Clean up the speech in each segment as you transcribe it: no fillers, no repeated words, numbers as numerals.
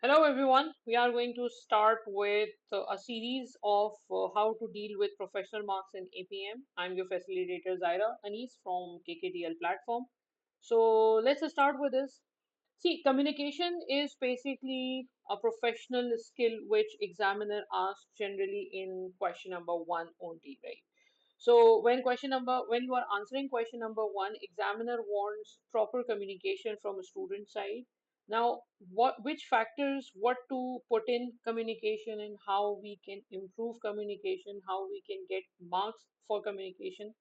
Hello, everyone. We are going to start with a series of how to deal with professional marks in APM. I'm your facilitator, Zaira Anis from KKTL platform. So let's start with this. See, communication is basically a professional skill which examiner asks generally in question number one only, right? So when you are answering question number one, examiner wants proper communication from a student side. Now, which factors, what to put in communication and how we can improve communication, how we can get marks for communication,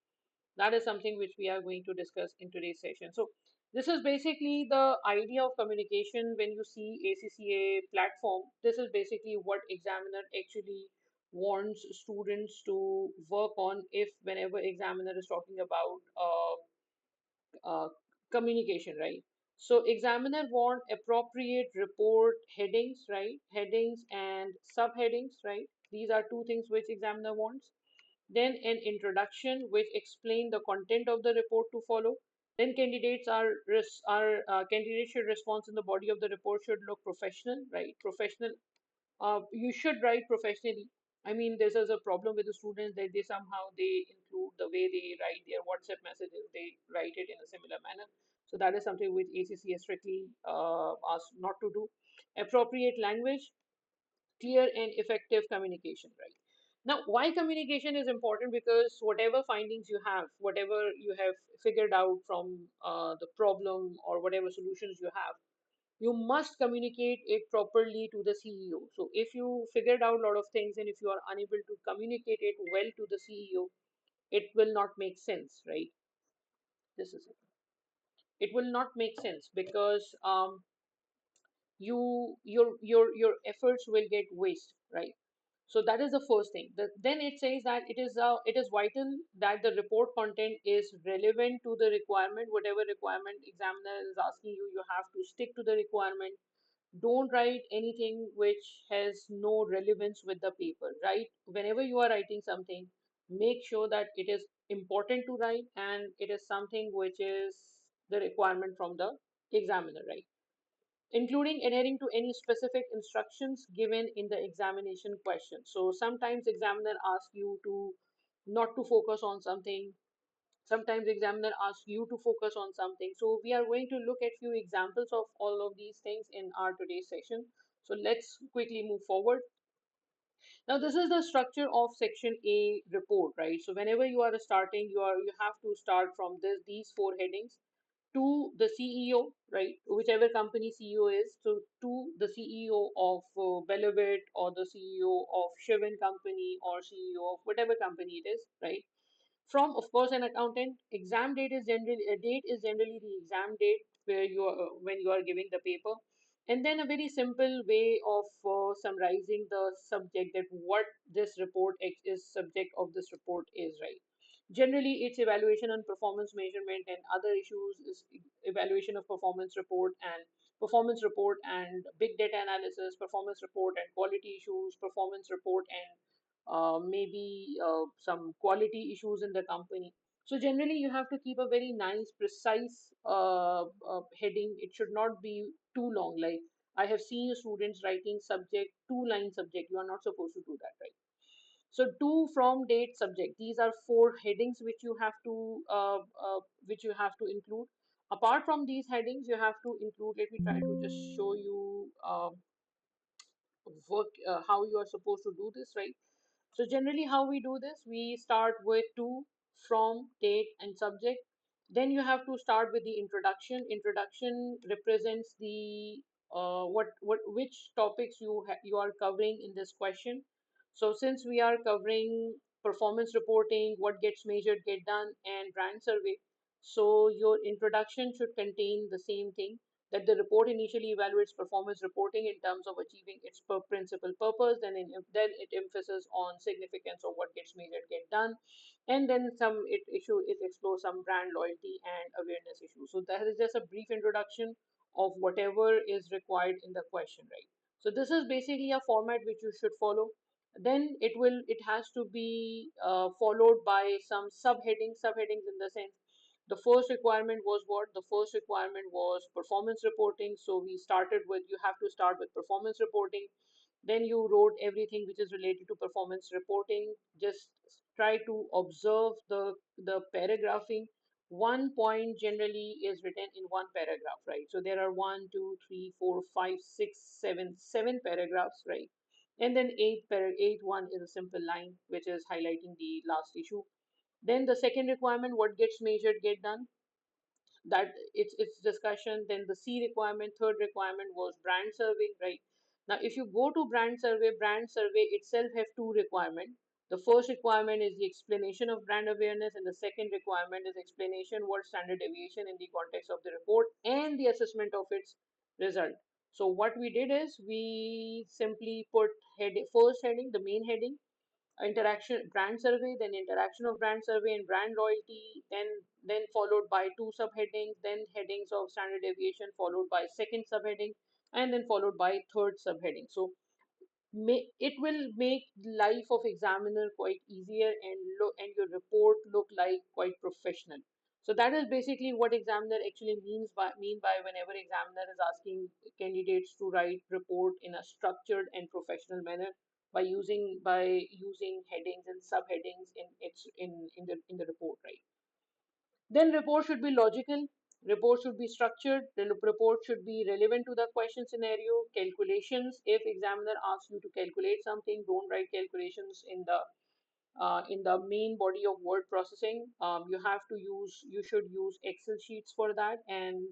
that is something which we are going to discuss in today's session. So this is basically the idea of communication. When you see ACCA platform, this is basically what examiner actually wants students to work on if whenever examiner is talking about uh, communication, right? So examiner want appropriate report headings, right? Headings and subheadings, right? These are two things which examiner wants. Then an introduction which explain the content of the report to follow. Then candidates should response in the body of the report should look professional, right? Professional. You should write professionally. I mean, this is a problem with the students that they somehow they include the way they write their WhatsApp messages. They write it in a similar manner. So that is something which ACCA strictly asked not to do. Appropriate language, clear and effective communication, right? Now, why communication is important? Because whatever findings you have, whatever you have figured out from the problem or whatever solutions you have, you must communicate it properly to the CEO. So if you figured out a lot of things and if you are unable to communicate it well to the CEO, it will not make sense, right? This is it. It will not make sense because your efforts will get waste, right? So that is the first thing. Then it says that it is vital that the report content is relevant to the requirement. Whatever requirement examiner is asking you, you have to stick to the requirement. Don't write anything which has no relevance with the paper, right? Whenever you are writing something, make sure that it is important to write and it is something which is the requirement from the examiner, right? Including adhering to any specific instructions given in the examination question. So sometimes examiner asks you to not to focus on something. Sometimes examiner asks you to focus on something. So we are going to look at few examples of all of these things in our today's session. So let's quickly move forward. Now this is the structure of section A report, right? So whenever you are starting, you have to start from these four headings to the CEO, right? Whichever company CEO is, so to the CEO of Bellevit or the CEO of Shivan company or CEO of whatever company it is, right? From, of course, an accountant. Exam date is generally a date is generally the exam date where you are when you are giving the paper, and then a very simple way of summarizing the subject that what this report is subject of this report is, right? Generally, it's evaluation on performance measurement and other issues is evaluation of performance report and big data analysis, performance report and quality issues, performance report and maybe some quality issues in the company. So generally, you have to keep a very nice, precise heading. It should not be too long. Like I have seen students writing subject, two-line subject. You are not supposed to do that, right? So to, from, date, subject. These are four headings which you have to include. Apart from these headings, you have to include. Let me try to just show you work how you are supposed to do this, right? So generally, how we do this, we start with to, from, date, and subject. Then you have to start with the introduction. Introduction represents the what which topics you are covering in this question. So since we are covering performance reporting, what gets measured, get done, and brand survey, so your introduction should contain the same thing, that the report initially evaluates performance reporting in terms of achieving its principal purpose, then it emphasizes on significance of what gets measured, get done, and then it explores some brand loyalty and awareness issues. So that is just a brief introduction of whatever is required in the question, right? So this is basically a format which you should follow. Then it has to be followed by some subheadings in the sense. The first requirement was what? The first requirement was performance reporting. So we started with, you have to start with performance reporting. Then you wrote everything which is related to performance reporting. Just try to observe the paragraphing. One point generally is written in one paragraph, right? So there are one, two, three, four, five, six, seven paragraphs, right? And then eighth one is a simple line which is highlighting the last issue. Then the second requirement, what gets measured, get done, that it's discussion. Then the C requirement, third requirement was brand survey, right? Now if you go to brand survey itself have two requirements. The first requirement is the explanation of brand awareness, and the second requirement is explanation what standard deviation in the context of the report and the assessment of its result. So what we did is we simply put first heading, the main heading, interaction brand survey, then interaction of brand survey and brand loyalty, then followed by two subheadings, then headings of standard deviation, followed by second subheading, and then followed by third subheading. So it will make life of examiner quite easier, and your report look like quite professional. So that is basically what examiner actually mean by whenever examiner is asking candidates to write report in a structured and professional manner by using headings and subheadings in the report, right? Then report should be logical, report should be structured, the report should be relevant to the question scenario, calculations. If examiner asks you to calculate something, don't write calculations in the main body of word processing. You should use Excel sheets for that. And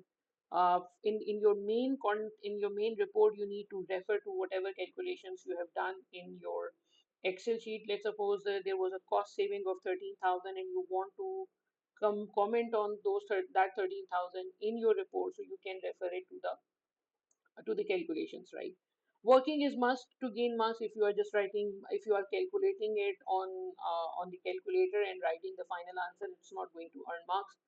in your main report, you need to refer to whatever calculations you have done in your Excel sheet. Let's suppose that there was a cost saving of 13,000 and you want to comment on that 13,000 in your report, so you can refer it to the calculations, right? Working is must to gain marks. If you are calculating it on the calculator and writing the final answer, it's not going to earn marks.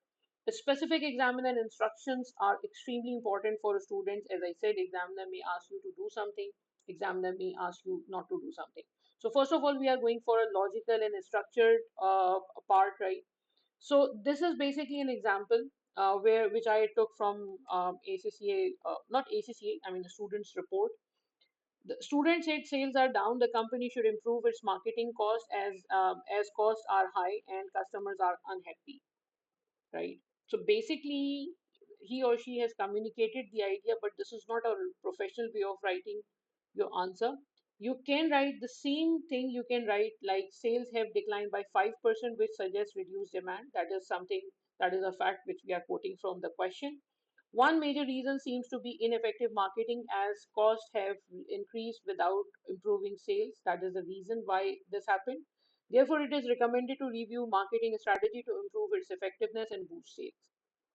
The specific examiner and instructions are extremely important for students. As I said, examiner may ask you to do something, examiner may ask you not to do something. So first of all, we are going for a logical and a structured part, right? So this is basically an example which I took from ACCA, not ACCA, I mean the students' report. The students said sales are down. The company should improve its marketing cost as costs are high and customers are unhappy, right? So basically, he or she has communicated the idea, but this is not a professional way of writing your answer. You can write the same thing. You can write like sales have declined by 5%, which suggests reduced demand. That is something, that is a fact which we are quoting from the question. One major reason seems to be ineffective marketing as costs have increased without improving sales. That is the reason why this happened. Therefore, it is recommended to review marketing strategy to improve its effectiveness and boost sales.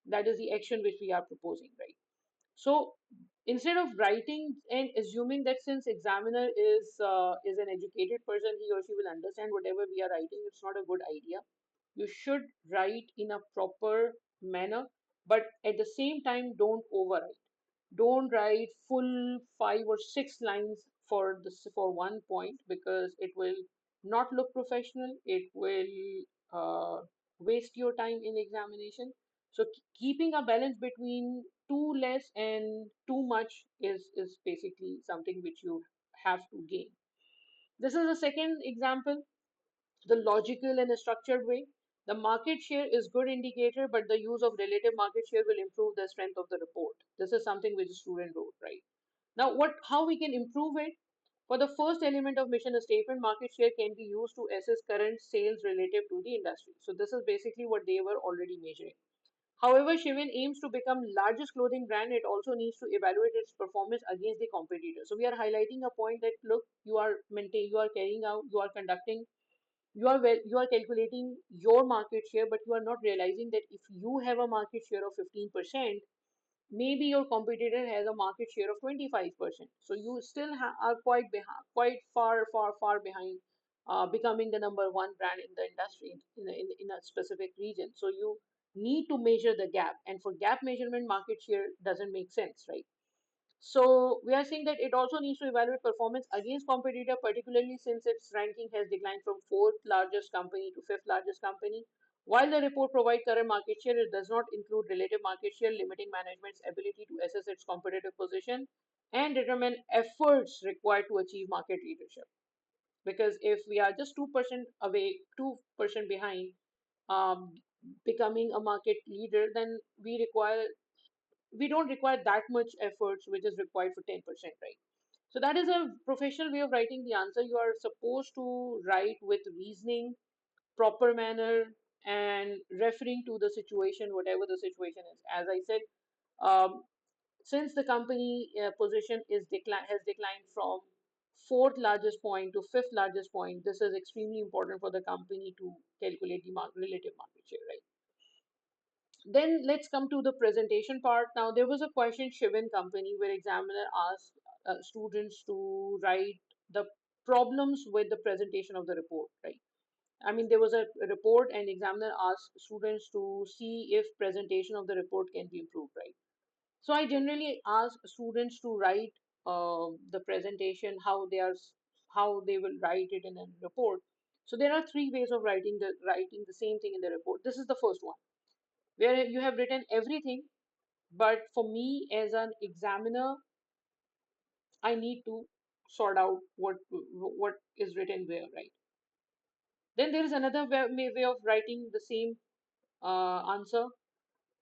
That is the action which we are proposing, right? So instead of writing and assuming that since examiner is an educated person, he or she will understand whatever we are writing, it's not a good idea. You should write in a proper manner, but at the same time, don't overwrite. Don't write full 5 or 6 lines for one point, because it will not look professional. It will waste your time in examination. So keeping a balance between too less and too much is basically something which you have to gain. This is the second example, the logical and structured way. The market share is good indicator, but the use of relative market share will improve the strength of the report. This is something which the student wrote, right? Now, how we can improve it? For the first element of mission statement, market share can be used to assess current sales relative to the industry. So this is basically what they were already measuring. However, Shivan aims to become largest clothing brand. It also needs to evaluate its performance against the competitors. So we are highlighting a point that look, you are carrying out, you are conducting, you are calculating your market share, but you are not realizing that if you have a market share of 15%, maybe your competitor has a market share of 25%. So you still are quite behind, quite far behind becoming the number one brand in the industry in a specific region. So you need to measure the gap, and for gap measurement, market share doesn't make sense, right? So we are saying that it also needs to evaluate performance against competitor, particularly since its ranking has declined from fourth largest company to fifth largest company. While the report provides current market share, it does not include relative market share, limiting management's ability to assess its competitive position and determine efforts required to achieve market leadership. Because if we are just 2% away, 2% behind um, becoming a market leader, then we don't require that much efforts which is required for 10%, right? So that is a professional way of writing the answer. You are supposed to write with reasoning, proper manner, and referring to the situation, whatever the situation is. As I said, um, since the company position has declined from fourth largest point to fifth largest point, this is extremely important for the company to calculate the relative market share, right? Then let's come to the presentation part. Now, there was a question Shivin company where examiner asked students to write the problems with the presentation of the report, right? I mean, there was a report and examiner asked students to see if presentation of the report can be improved, right? So I generally ask students to write the presentation, how they will write it in a report. So there are three ways of writing the same thing in the report. This is the first one, where you have written everything, but for me as an examiner, I need to sort out what is written where, right? Then there is another way of writing the same answer.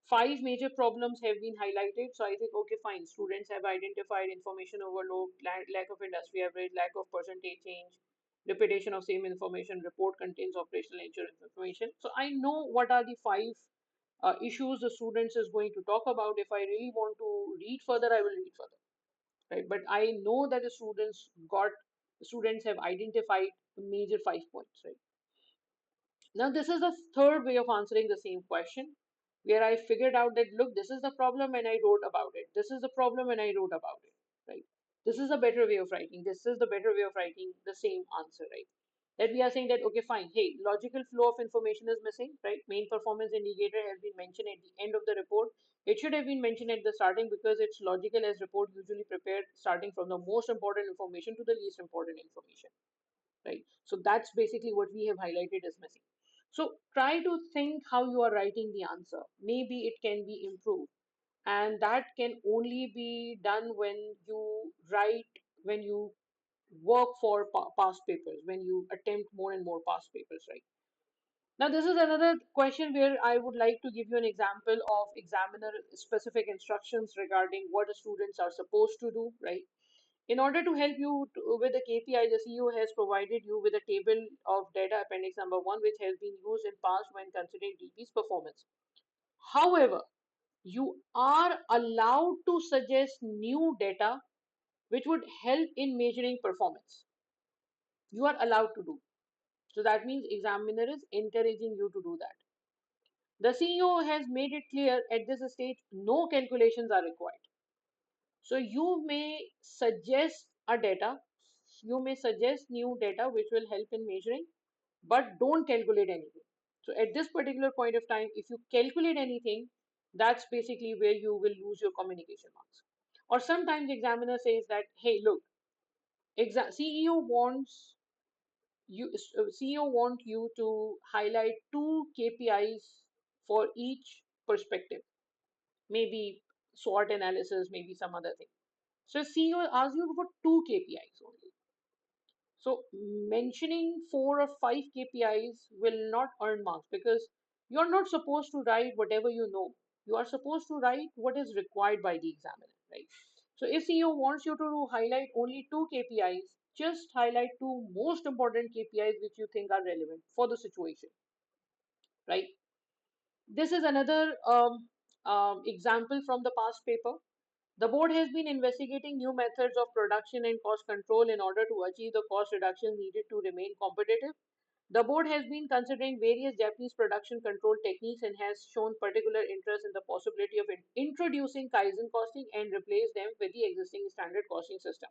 Five major problems have been highlighted. So I think, okay, fine. Students have identified information overload, lack of industry average, lack of percentage change, repetition of same information, report contains operational insurance information. So I know what are the five issues the students is going to talk about. If I really want to read further, I will read further, right? But I know that the students have identified the major 5 points, right? Now, this is the third way of answering the same question, where I figured out that, look, this is the problem and I wrote about it. This is the problem and I wrote about it, right? This is a better way of writing. This is the better way of writing the same answer, right? That we are saying that, okay, fine. Hey, logical flow of information is missing, right? Main performance indicator has been mentioned at the end of the report. It should have been mentioned at the starting because it's logical as report usually prepared starting from the most important information to the least important information, right? So that's basically what we have highlighted as missing. So try to think how you are writing the answer. Maybe it can be improved. And that can only be done when you work for past papers, when you attempt more and more past papers, right? Now, this is another question where I would like to give you an example of examiner specific instructions regarding what the students are supposed to do, right? In order to help you with the KPI, the CEO has provided you with a table of data appendix number 1, which has been used in past when considering DP's performance. However, you are allowed to suggest new data which would help in measuring performance. You are allowed to do. So that means examiner is encouraging you to do that. The CEO has made it clear at this stage no calculations are required. So you may suggest new data which will help in measuring, but don't calculate anything. So at this particular point of time, if you calculate anything, that's basically where you will lose your communication marks. Or sometimes examiner says that, hey, look, CEO wants CEO want you to highlight two KPIs for each perspective, maybe SWOT analysis, maybe some other thing. So CEO asks you for two KPIs only. So mentioning 4 or 5 KPIs will not earn marks because you're not supposed to write whatever you know. You are supposed to write what is required by the examiner, right? So if CEO wants you to highlight only two KPIs, just highlight two most important KPIs which you think are relevant for the situation, right? This is another example from the past paper. The board has been investigating new methods of production and cost control in order to achieve the cost reductions needed to remain competitive. The board has been considering various Japanese production control techniques and has shown particular interest in the possibility of introducing Kaizen costing and replace them with the existing standard costing system.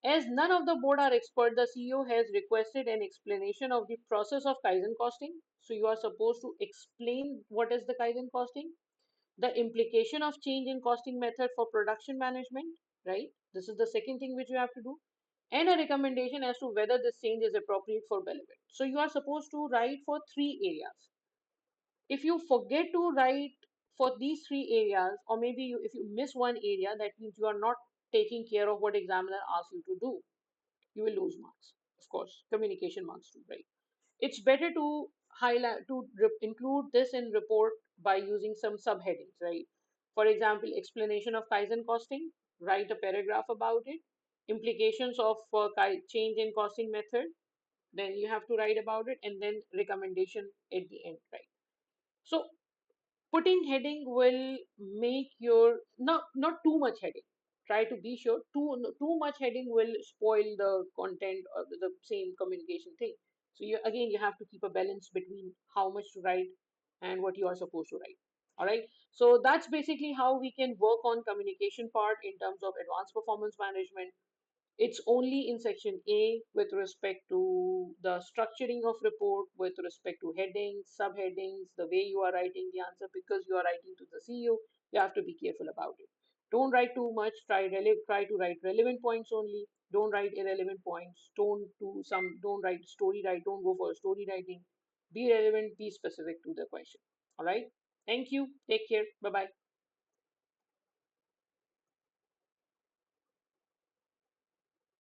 As none of the board are expert, the CEO has requested an explanation of the process of Kaizen costing. So you are supposed to explain what is the Kaizen costing, the implication of change in costing method for production management, right? This is the second thing which you have to do, and a recommendation as to whether this change is appropriate for Belevit. So you are supposed to write for three areas. If you forget to write for these three areas, or maybe if you miss one area, that means you are not taking care of what examiner asks you to do. You will lose marks, of course, communication marks too, right? It's better to highlight to include this in report by using some subheadings, right? For example, explanation of Kaizen costing, write a paragraph about it. Implications of change in costing method, then you have to write about it, and then recommendation at the end, right? So putting heading will make your not too much heading. Try to be sure too much heading will spoil the content or the same communication thing. So you again you have to keep a balance between how much to write and what you are supposed to write. All right, so that's basically how we can work on communication part in terms of advanced performance management. It's only in section A with respect to the structuring of report, with respect to headings, subheadings, the way you are writing the answer, because you are writing to the CEO, you have to be careful about it. Don't write too much. Try to write relevant points only. Don't write irrelevant points. Don't write story write. Don't go for story writing. Be relevant. Be specific to the question. All right. Thank you. Take care. Bye bye.